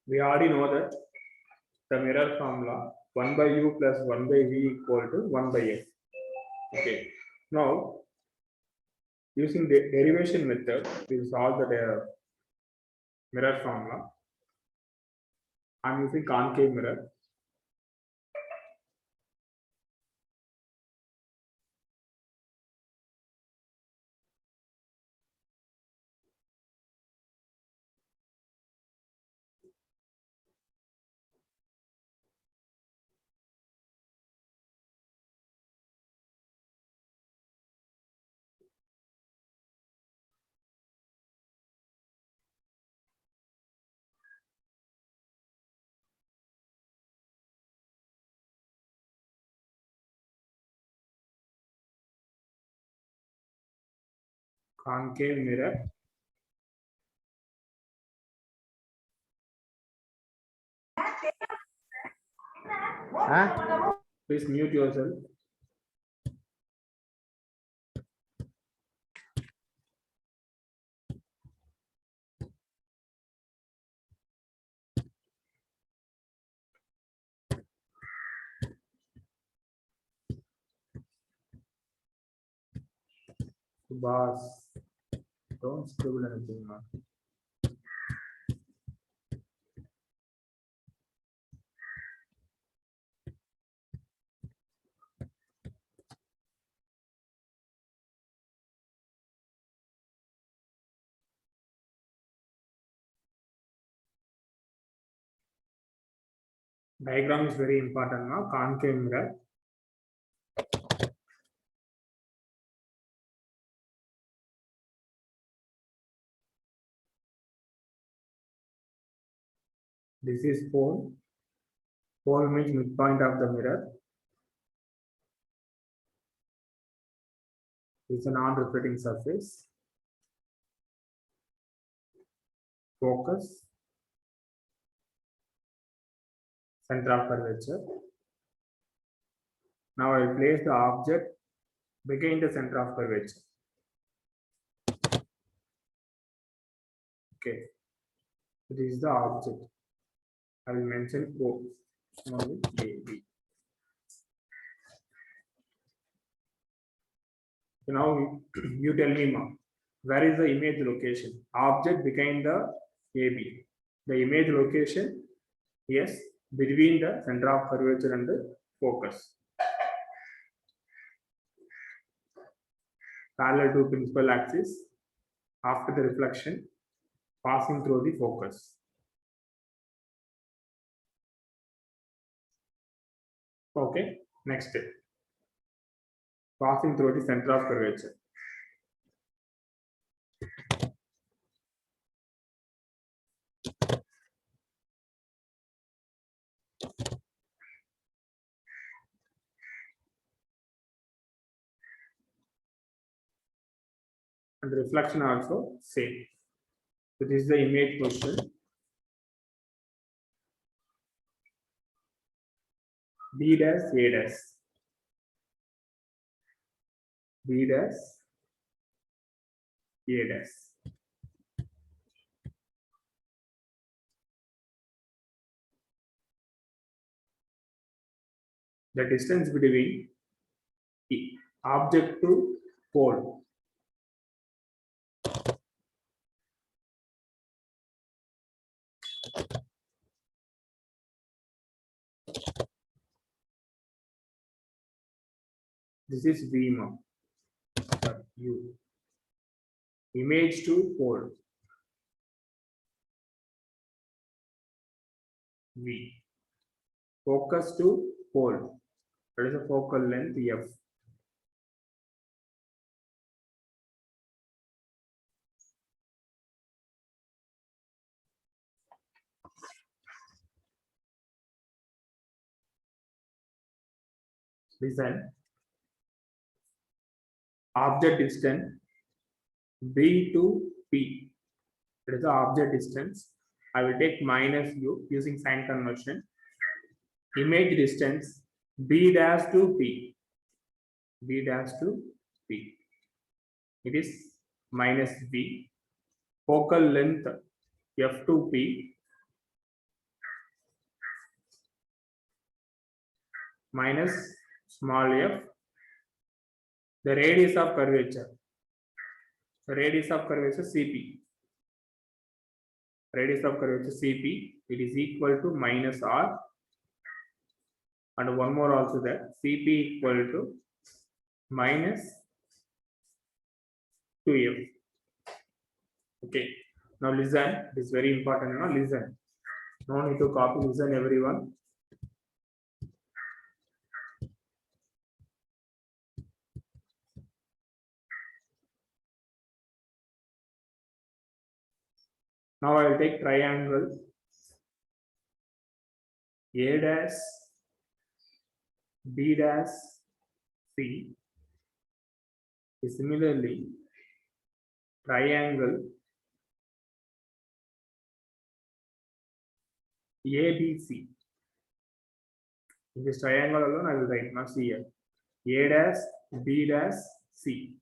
We already know that the mirror formula 1 by u plus 1 by v equal to 1 by x. Okay. Now, using the derivation method, we will solve the mirror formula. I am using concave mirror. Concave mirror. Please mute yourself. Boss, don't scribble anything, man. Diagram is very important now. Concave mirror. This is pole. Pole means midpoint of the mirror. It's a non-reflecting surface. Focus. Center of curvature. Now I place the object behind the center of curvature. Okay. This is the object. I will mention O. Only A, B. So now you tell me, Ma, where is the image location? Object behind the AB. The image location, yes, between the center of curvature and the focus. Parallel to principal axis after the reflection passing through the focus. Okay, next step. Passing through the center of curvature. And the reflection also same. So this is the image position. B dash A dash. B dash A dash. The distance between object to pole. This is V now. U. Image to pole. V. Focus to pole. That is a focal length F. Listen. Object distance B to P. That is the object distance. I will take minus U using sign convention. Image distance B dash to P. B dash to P. It is minus V. Focal length F to P. minus small f, the radius of curvature. The radius of curvature Cp. Radius of curvature Cp, it is equal to minus r, and one more also that Cp equal to minus 2f. Okay. Now listen. It is very important. Now listen. No need to copy. Listen, everyone. Now I will take triangle A dash B dash C. Similarly, triangle ABC. In this triangle alone, I will write now see here. A dash B dash C.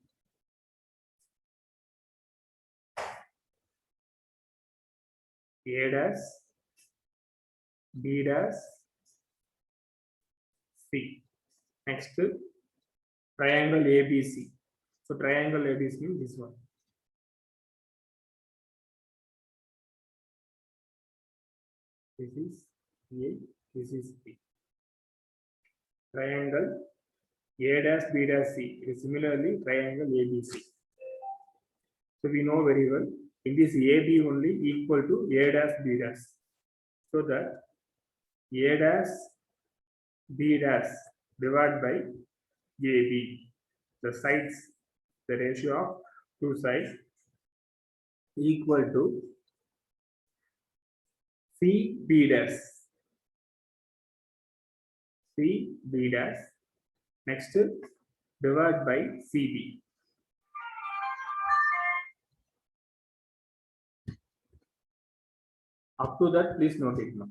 A dash B dash C. Next, triangle ABC. So triangle ABC means this one. This is A, this is B. Triangle A dash B dash C is similarly triangle ABC. So we know very well in this AB only equal to A dash B dash. So that A dash B dash divided by AB. The sides, the ratio of two sides equal to CB dash. CB dash. Next, divide by CB. Up to that, please note it now.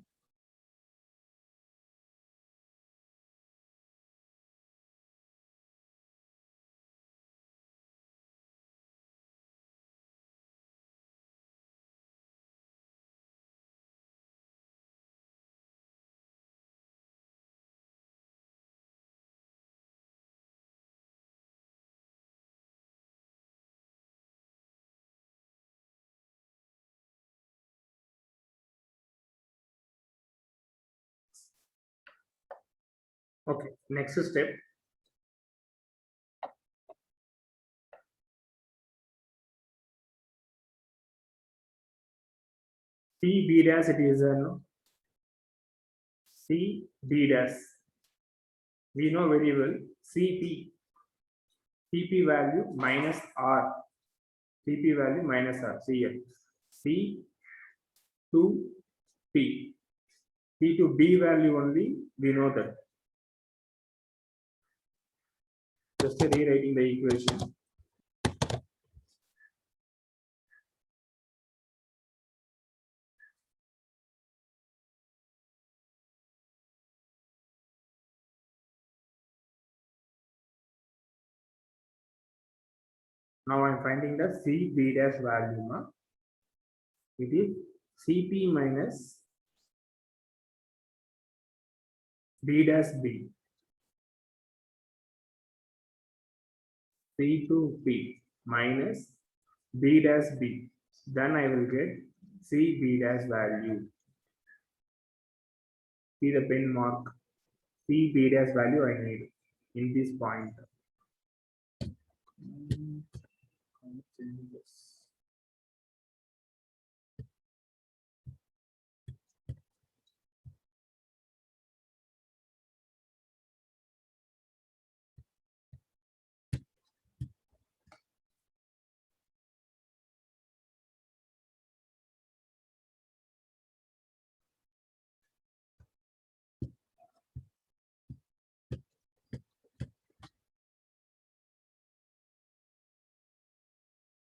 Okay, next step. CB dash it is a CB dash. We know very well CP value minus R. CP value minus R. See here. C to P. P to B value only, we know that. Just rewriting the equation. Now I am finding the CB dash value. It is CP minus B dash B. C to P minus B dash B. Then I will get CB dash value. See the pen mark. CB dash value I need in this point.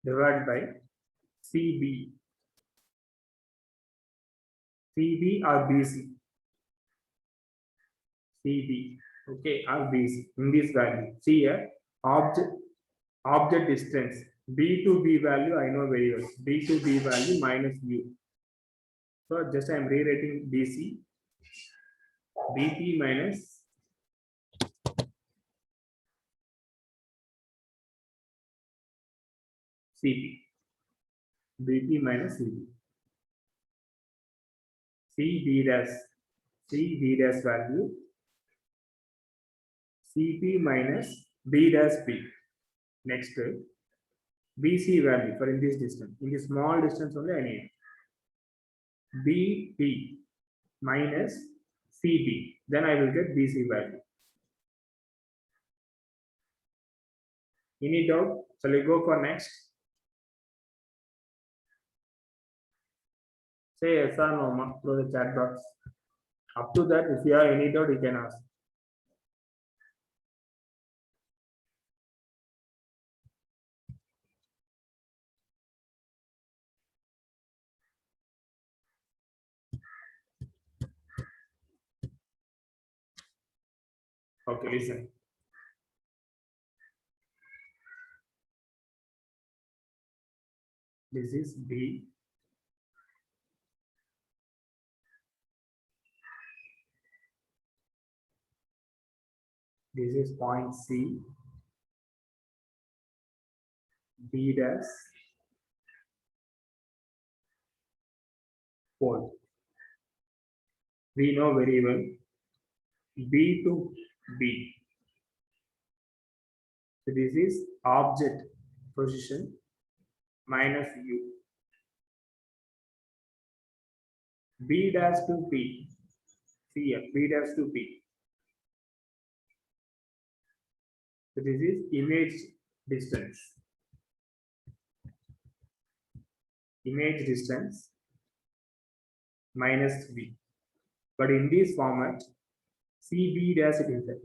Divided by CB. CB or BC. CB. Okay, or BC in this value. See here, object distance. B to B value I know very well. B to B value minus U. So just I am rewriting BC. BP minus CP. BP minus CB. CB dash value CP minus B dash P. Next, BC value for in this distance. In this small distance only I need BP minus CB. Then I will get BC value. Any doubt? Shall we go for next? Say yes or no through the chat box. Up to that, if you have any doubt, you can ask. Okay, listen. This is B. This is point C. B dash pole. We know very well B to B. So this is object position minus U. B dash to P. See here, B dash to P. So this is image distance. Image distance minus V. But in this format, CB dash it is there.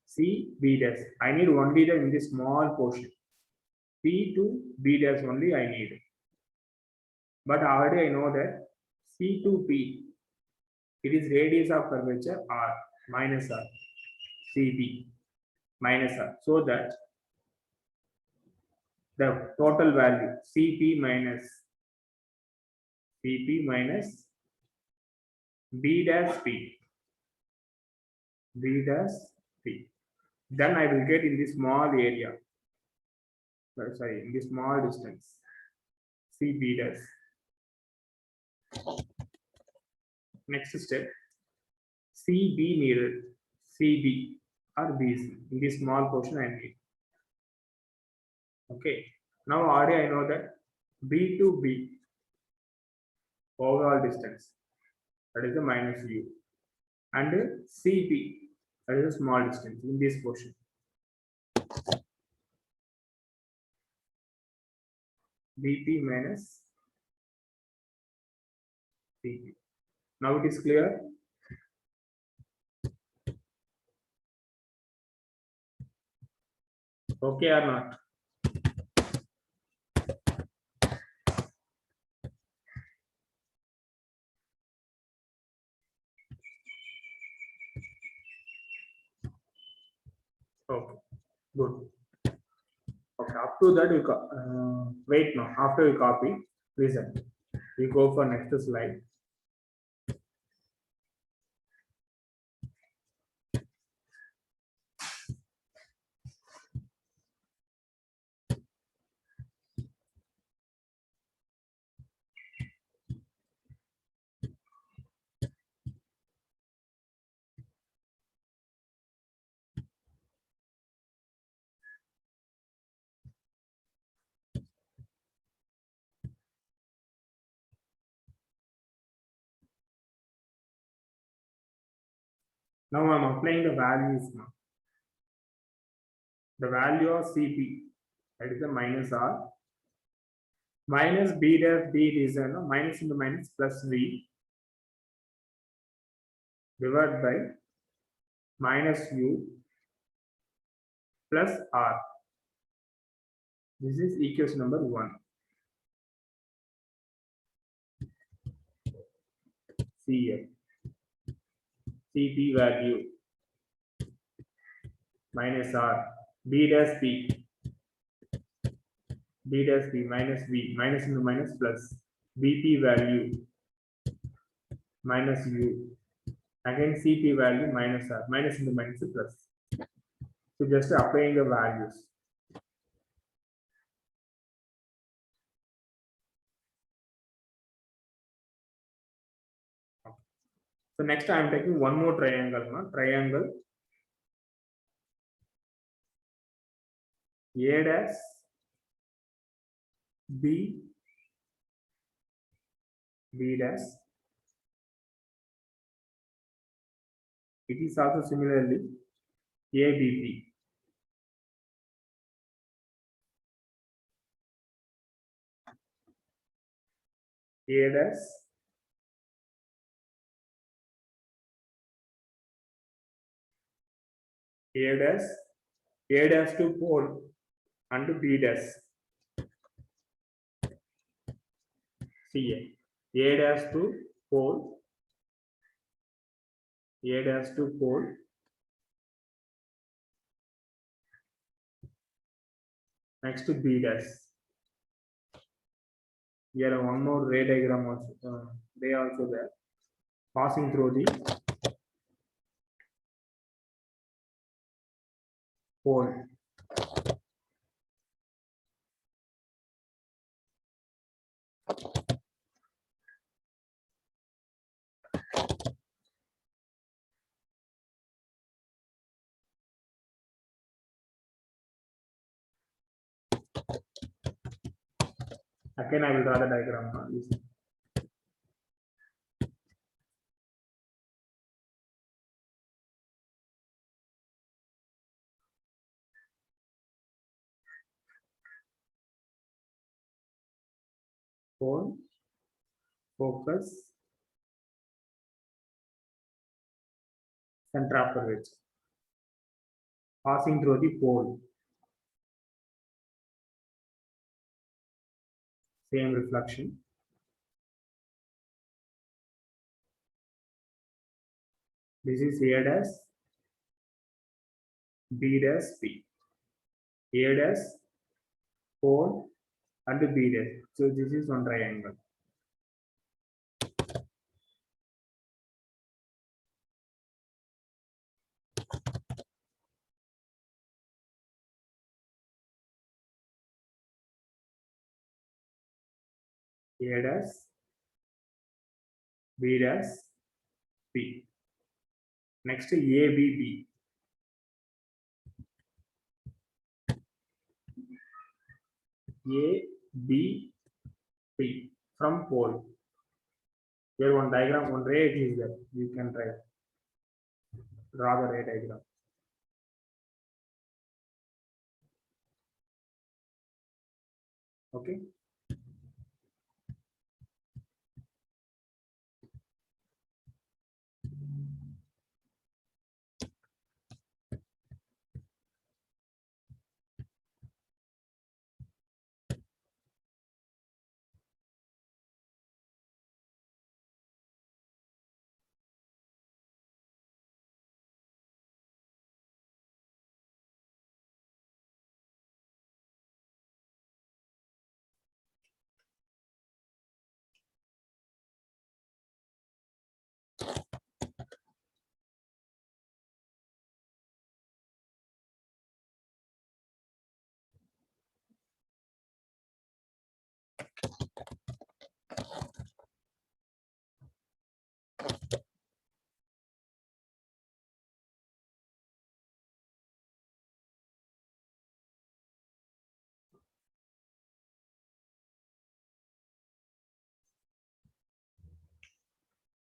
CB dash. I need only the in this small portion. P to B dash only I need. But already I know that C to P, it is radius of curvature R minus R. CB minus R. So that the total value CP minus B dash P. B dash P. Then I will get in this small area. Sorry, in this small distance. CB dash. Next step. CB needed. CB or BC. In this small portion I need. Okay. Now already I know that B to B overall distance, that is the minus U, and CP, that is a small distance in this portion. BP minus CP. Now it is clear. Okay or not? Okay, good. Okay, up to that you wait now. After you copy, listen. We go for next slide. Now I am applying the values now. The value of CP, that is the minus R, minus B dash D is minus into minus plus V, divided by minus U plus R. This is equation number 1. See here. CP value minus R, B dash P, minus V, minus into minus plus, BP value minus U, again CP value minus R, minus into minus plus. So just applying the values. So next I am taking one more triangle. Triangle A dash B dash. It is also similarly ABP. A dash A dash to pole and B dash. See A dash to pole, A dash to pole, next to B dash. Here one more ray diagram also, they also there, passing through the pole. Again, I will draw the diagram now. Listen. Pole, focus, center of curvature, passing through the pole. Same reflection. This is A dash, B dash, P. A dash, pole, and B dash. So this is one triangle. A dash, B dash, P. Next ABB. ABP from pole. Here one diagram, one ray is there. You can try. Draw the ray diagram. Okay.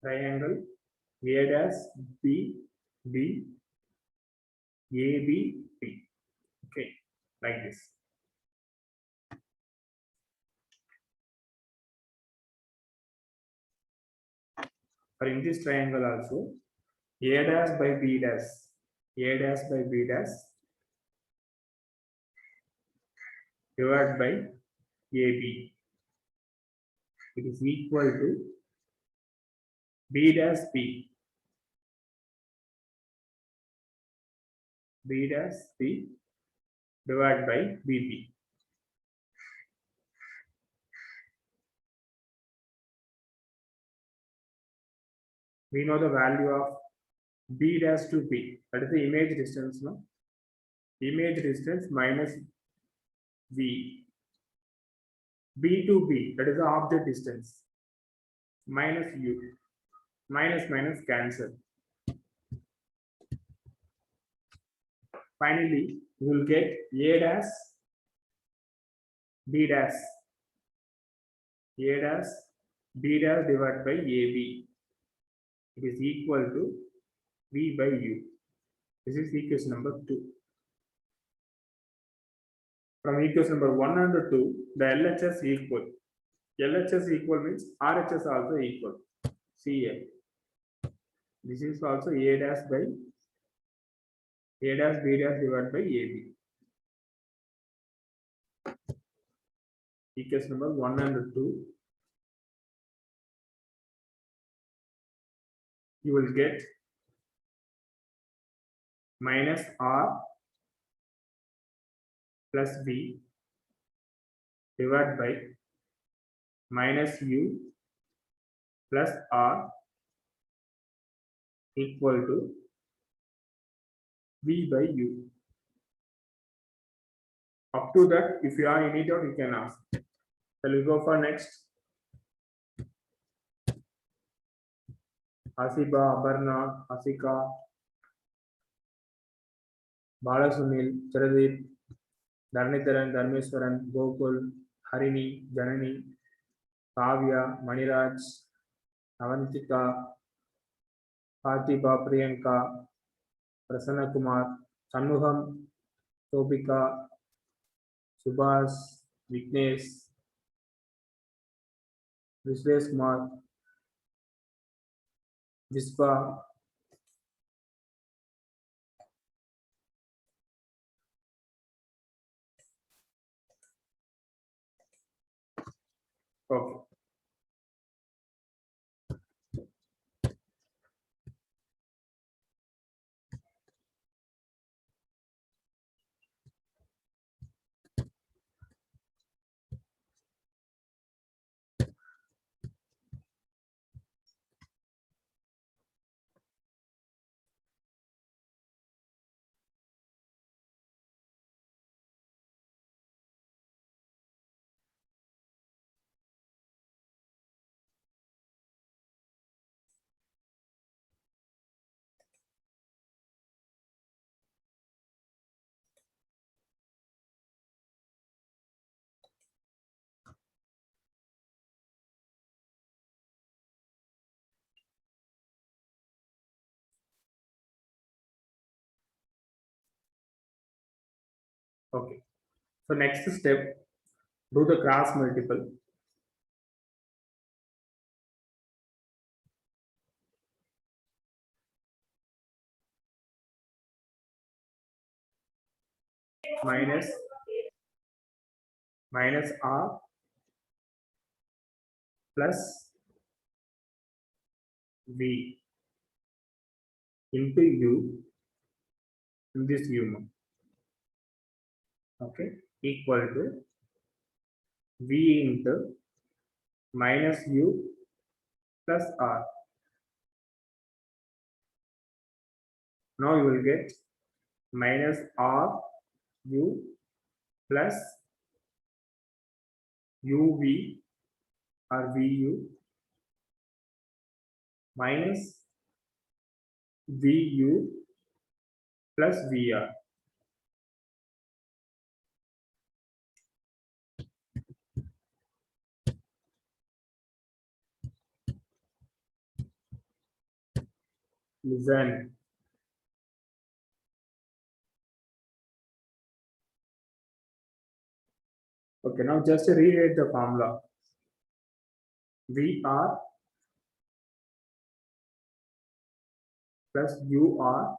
Triangle A dash B B A B P. Okay, like this. For in this triangle also, A dash by B dash, A dash by B dash divided by AB. It is equal to B dash P. B dash P divided by BP. We know the value of B dash to P. That is the image distance, no? Image distance minus V. B to B, that is the object distance, minus U. minus minus cancel. Finally, you will get A dash B dash A dash B dash divided by AB. It is equal to V by U. This is equation number 2. From equation number 1 and 2, the LHS equal. LHS equal means RHS also equal. See here. This is also A dash by A dash B dash divided by AB. Equation number 1 and 2. You will get minus R plus B divided by minus U plus R equal to V by U. Up to that, if you are any doubt, you can ask. Shall we go for next? Asiba, Abarna, Asika, Balasunil, Charadeep, Dharnitharan, Dharmeswaran, Gokul, Harini, Janani, Kavya, Maniraj, Avantika, Parthiba, Priyanka, Prasanna Kumar, Shanmuham, Topika, Subhas, Vignesh, Vishwesh Kumar, Vispa, okay. Okay. So next step, do the cross multiple. Minus R plus V into U in this U. Okay, equal to V into minus U plus R. Now you will get minus R U plus UV or VU minus VU plus VR. Listen. Okay, now just rewrite the formula. VR plus UR,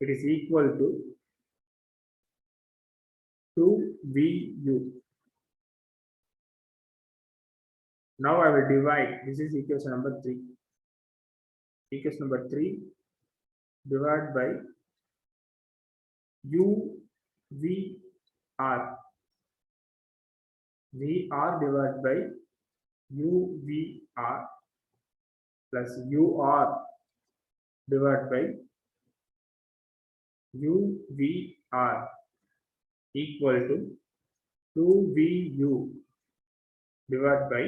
it is equal to 2VU. Now I will divide. This is equation number 3. Equation number 3 divided by UVR. VR divided by UVR plus UR divided by UVR equal to 2VU divided by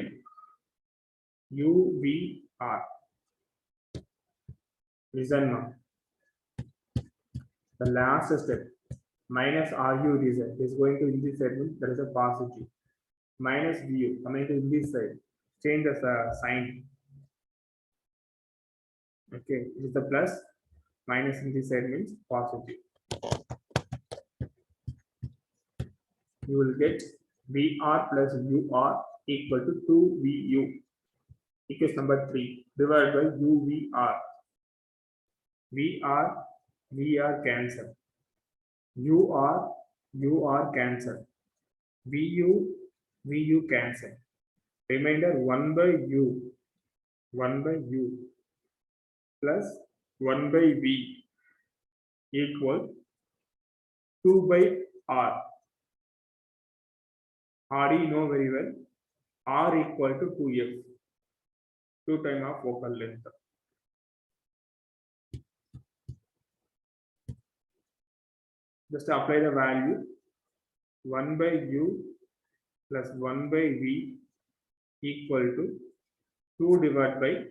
UVR. Listen now. The last step minus RU is going to in this segment, that is a positive. Minus VU coming to this side, change the sign. Okay, it is the plus, minus in this side means positive. You will get VR plus UR equal to 2VU. Equation number 3 divided by UVR. VR cancel. UR cancel. VU cancel. Remainder 1 by U plus 1 by V equal 2 by R. R you know very well. R equal to 2F. 2 times of focal length. Just apply the value 1 by U plus 1 by V equal to 2 divided by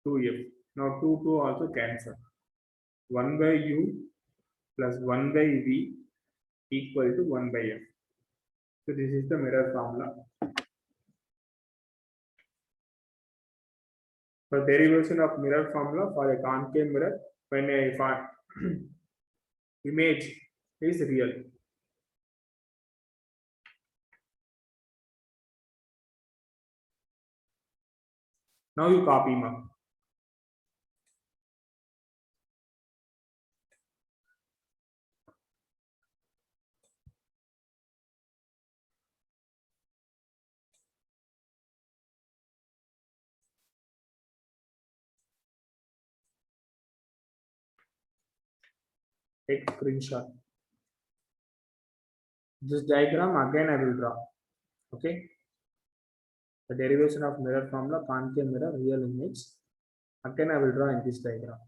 2F. Now 2 also cancel. 1 by U plus 1 by V equal to 1 by F. So this is the mirror formula. For derivation of mirror formula for a concave mirror, when a image is real. Now you copy mark. Take screenshot. This diagram again I will draw. Okay. The derivation of mirror formula, concave mirror, real image. Again I will draw in this diagram.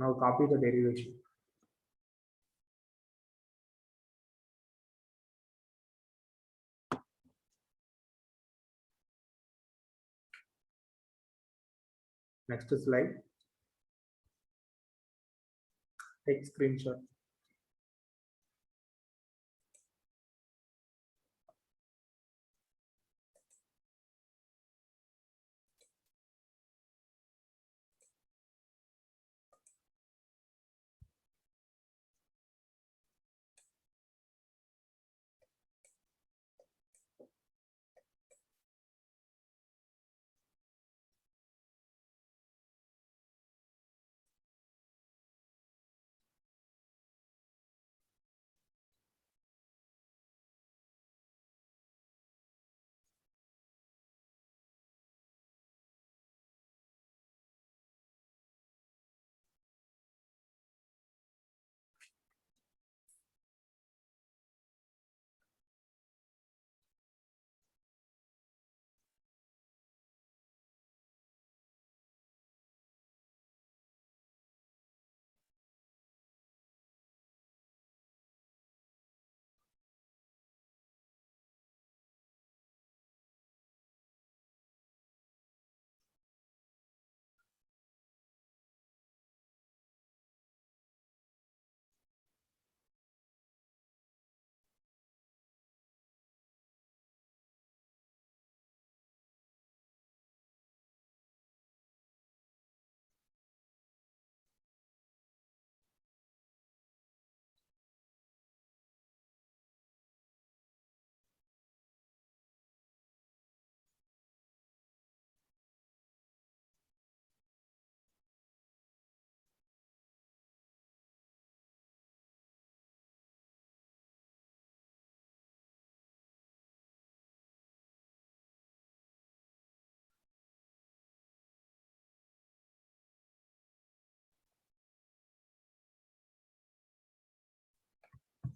Now copy the derivation. Next slide. Take screenshot.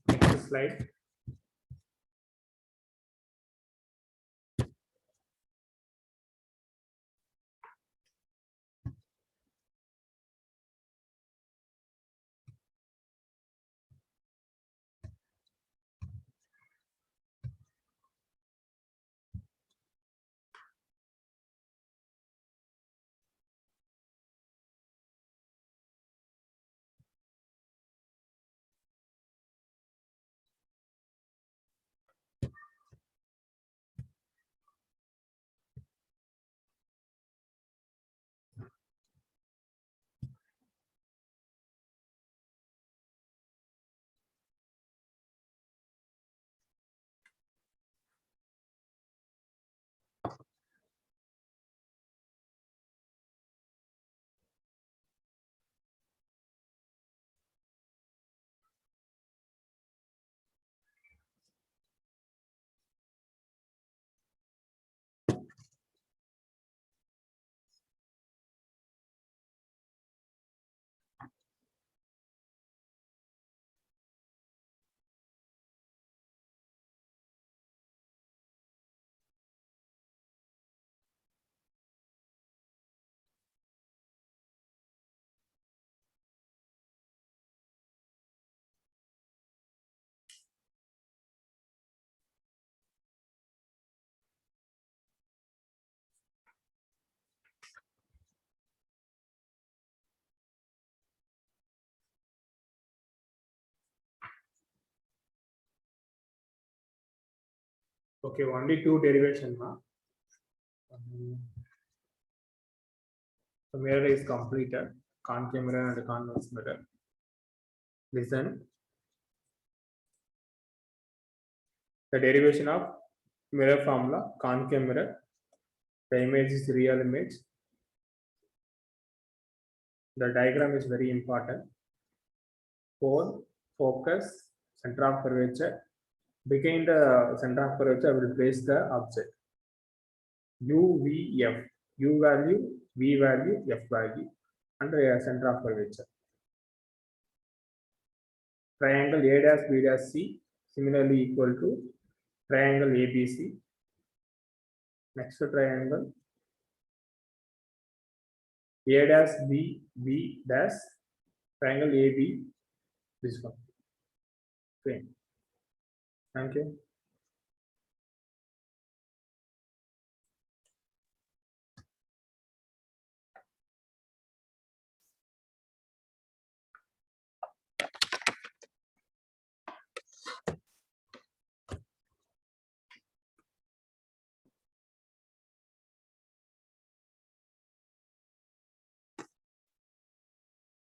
Next slide. Okay, only two derivation. Huh? The mirror is completed. Concave mirror and convex mirror. Listen. The derivation of mirror formula, concave mirror. The image is real image. The diagram is very important. Pole, focus, center of curvature. Behind the center of curvature, I will place the object. U, V, F. U value, V value, F value. And the center of curvature. Triangle A dash B dash C similarly equal to triangle ABC. Next triangle A dash B dash triangle AB. This one. Okay. Thank you.